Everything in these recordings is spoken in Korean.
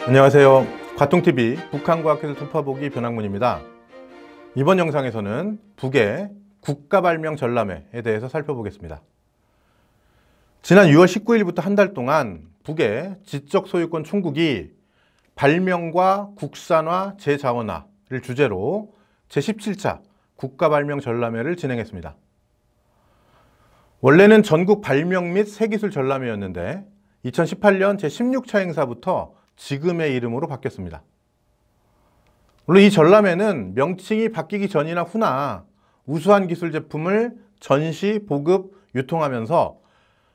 안녕하세요. 과통TV 북한과학기술 투파보기 변학문입니다. 이번 영상에서는 북의 국가발명 전람회에 대해서 살펴보겠습니다. 지난 6월 19일부터 한 달 동안 북의 지적소유권 충국이 발명과 국산화, 재자원화를 주제로 제17차 국가발명 전람회를 진행했습니다. 원래는 전국 발명 및 새기술 전람회였는데 2018년 제16차 행사부터 지금의 이름으로 바뀌었습니다. 물론 이 전람회는 명칭이 바뀌기 전이나 후나 우수한 기술 제품을 전시, 보급, 유통하면서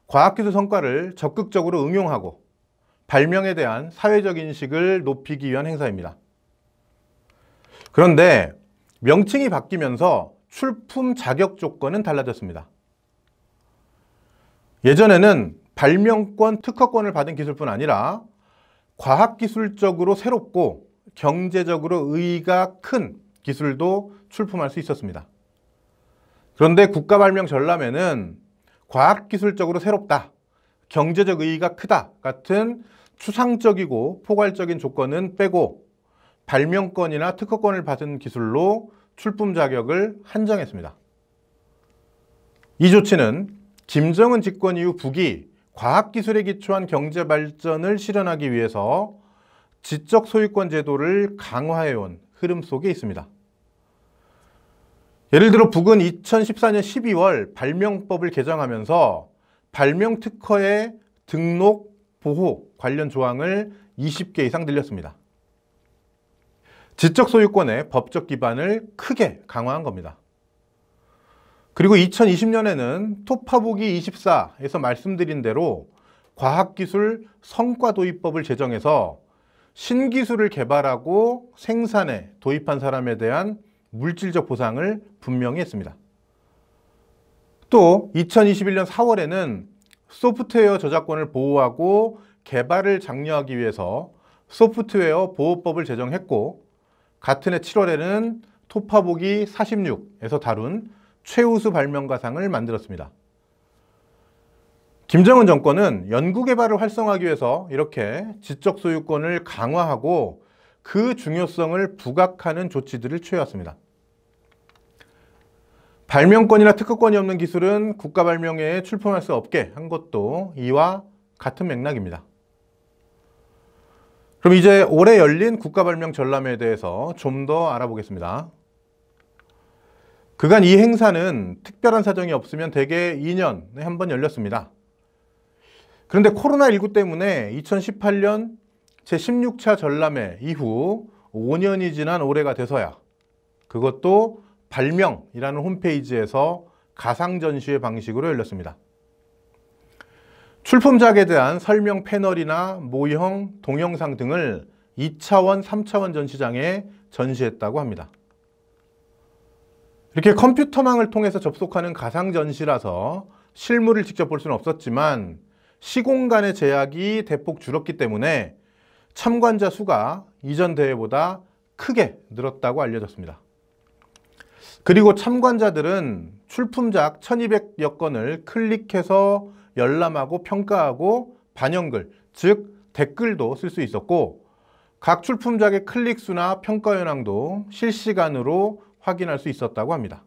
과학기술 성과를 적극적으로 응용하고 발명에 대한 사회적 인식을 높이기 위한 행사입니다. 그런데 명칭이 바뀌면서 출품 자격 조건은 달라졌습니다. 예전에는 발명권, 특허권을 받은 기술뿐 아니라 과학기술적으로 새롭고 경제적으로 의의가 큰 기술도 출품할 수 있었습니다. 그런데 국가발명 전람회는 과학기술적으로 새롭다, 경제적 의의가 크다 같은 추상적이고 포괄적인 조건은 빼고 발명권이나 특허권을 받은 기술로 출품 자격을 한정했습니다. 이 조치는 김정은 집권 이후 북이 과학기술에 기초한 경제발전을 실현하기 위해서 지적소유권 제도를 강화해온 흐름 속에 있습니다. 예를 들어 북은 2014년 12월 발명법을 개정하면서 발명특허의 등록, 보호 관련 조항을 20개 이상 늘렸습니다. 지적소유권의 법적 기반을 크게 강화한 겁니다. 그리고 2020년에는 토파보기 24에서 말씀드린 대로 과학기술 성과도입법을 제정해서 신기술을 개발하고 생산에 도입한 사람에 대한 물질적 보상을 분명히 했습니다. 또 2021년 4월에는 소프트웨어 저작권을 보호하고 개발을 장려하기 위해서 소프트웨어 보호법을 제정했고, 같은 해 7월에는 토파보기 46에서 다룬 최우수 발명가상을 만들었습니다. 김정은 정권은 연구개발을 활성화하기 위해서 이렇게 지적소유권을 강화하고 그 중요성을 부각하는 조치들을 취해왔습니다. 발명권이나 특허권이 없는 기술은 국가발명회에 출품할 수 없게 한 것도 이와 같은 맥락입니다. 그럼 이제 올해 열린 국가발명 전람회에 대해서 좀 더 알아보겠습니다. 그간 이 행사는 특별한 사정이 없으면 대개 2년에 한 번 열렸습니다. 그런데 코로나19 때문에 2018년 제16차 전람회 이후 5년이 지난 올해가 돼서야 그것도 발명이라는 홈페이지에서 가상전시회 방식으로 열렸습니다. 출품작에 대한 설명 패널이나 모형, 동영상 등을 2차원, 3차원 전시장에 전시했다고 합니다. 이렇게 컴퓨터망을 통해서 접속하는 가상전시라서 실물을 직접 볼 수는 없었지만 시공간의 제약이 대폭 줄었기 때문에 참관자 수가 이전 대회보다 크게 늘었다고 알려졌습니다. 그리고 참관자들은 출품작 1200여 건을 클릭해서 열람하고 평가하고 반영글, 즉 댓글도 쓸 수 있었고, 각 출품작의 클릭수나 평가 현황도 실시간으로 확인할 수 있었다고 합니다.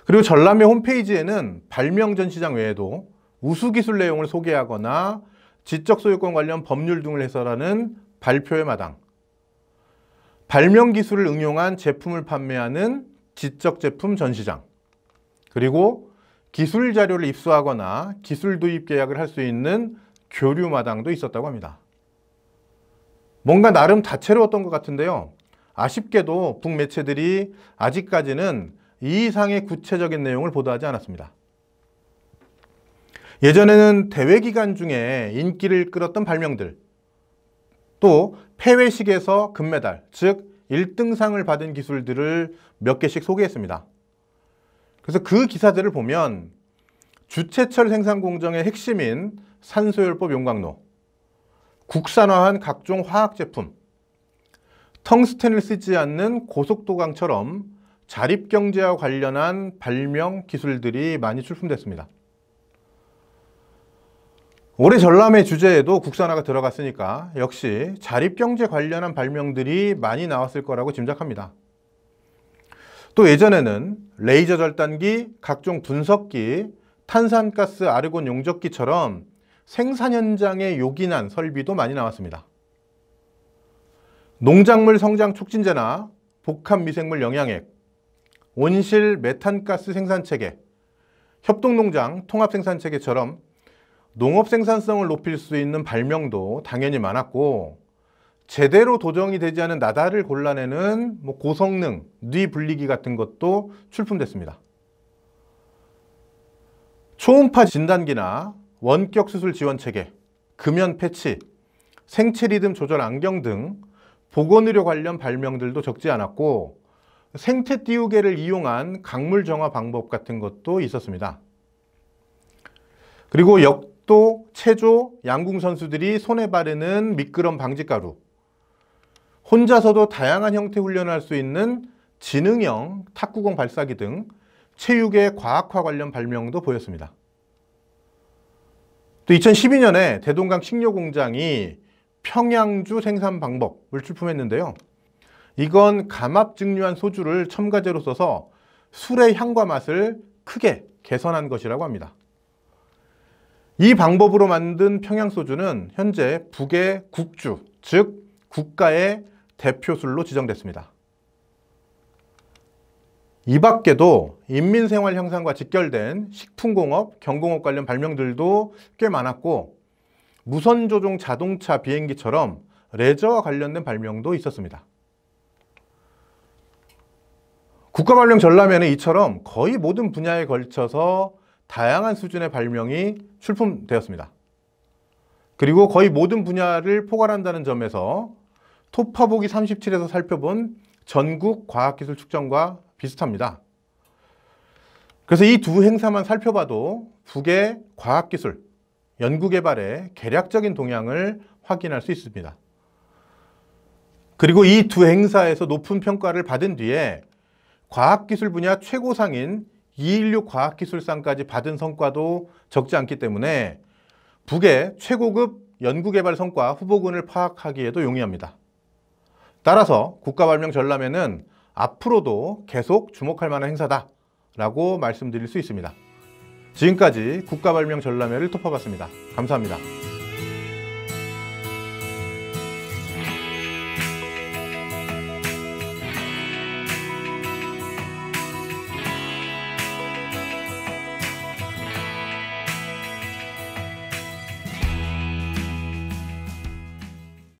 그리고 전람회 홈페이지에는 발명 전시장 외에도 우수기술 내용을 소개하거나 지적소유권 관련 법률 등을 해설하는 발표의 마당, 발명기술을 응용한 제품을 판매하는 지적제품 전시장, 그리고 기술 자료를 입수하거나 기술 도입 계약을 할 수 있는 교류마당도 있었다고 합니다. 뭔가 나름 다채로웠던 것 같은데요. 아쉽게도 북매체들이 아직까지는 이 이상의 구체적인 내용을 보도하지 않았습니다. 예전에는 대회 기간 중에 인기를 끌었던 발명들, 또 폐회식에서 금메달, 즉 1등상을 받은 기술들을 몇 개씩 소개했습니다. 그래서 그 기사들을 보면 주체철 생산 공정의 핵심인 산소열법 용광로, 국산화한 각종 화학 제품, 텅스텐을 쓰지 않는 고속도강처럼 자립경제와 관련한 발명 기술들이 많이 출품됐습니다. 올해 전람회 주제에도 국산화가 들어갔으니까 역시 자립경제 관련한 발명들이 많이 나왔을 거라고 짐작합니다. 또 예전에는 레이저 절단기, 각종 분석기, 탄산가스 아르곤 용접기처럼 생산 현장에 요긴한 설비도 많이 나왔습니다. 농작물 성장 촉진제나 복합 미생물 영양액, 온실 메탄가스 생산체계, 협동농장 통합 생산체계처럼 농업 생산성을 높일 수 있는 발명도 당연히 많았고, 제대로 도정이 되지 않은 나다를 골라내는 고성능 뇌분리기 같은 것도 출품됐습니다. 초음파 진단기나 원격 수술 지원 체계, 금연 패치, 생체 리듬 조절 안경 등 보건의료 관련 발명들도 적지 않았고, 생태 띄우개를 이용한 강물 정화 방법 같은 것도 있었습니다. 그리고 역도, 체조, 양궁 선수들이 손에 바르는 미끄럼 방지가루, 혼자서도 다양한 형태 훈련을 할 수 있는 지능형 탁구공 발사기 등 체육의 과학화 관련 발명도 보였습니다. 또 2012년에 대동강 식료공장이 평양주 생산 방법을 출품했는데요. 이건 감압증류한 소주를 첨가제로 써서 술의 향과 맛을 크게 개선한 것이라고 합니다. 이 방법으로 만든 평양소주는 현재 북의 국주, 즉 국가의 대표술로 지정됐습니다. 이 밖에도 인민생활 향상과 직결된 식품공업, 경공업 관련 발명들도 꽤 많았고, 무선조종 자동차 비행기처럼 레저와 관련된 발명도 있었습니다. 국가발명 전람회는 이처럼 거의 모든 분야에 걸쳐서 다양한 수준의 발명이 출품되었습니다. 그리고 거의 모든 분야를 포괄한다는 점에서 토파보기 37에서 살펴본 전국 과학기술 축전과 비슷합니다. 그래서 이 두 행사만 살펴봐도 북의 과학기술, 연구개발의 개략적인 동향을 확인할 수 있습니다. 그리고 이 두 행사에서 높은 평가를 받은 뒤에 과학기술 분야 최고상인 216 과학기술상까지 받은 성과도 적지 않기 때문에 북의 최고급 연구개발 성과 후보군을 파악하기에도 용이합니다. 따라서 국가발명 전람회는 앞으로도 계속 주목할 만한 행사다라고 말씀드릴 수 있습니다. 지금까지 국가발명 전람회를 톱어봤습니다. 감사합니다.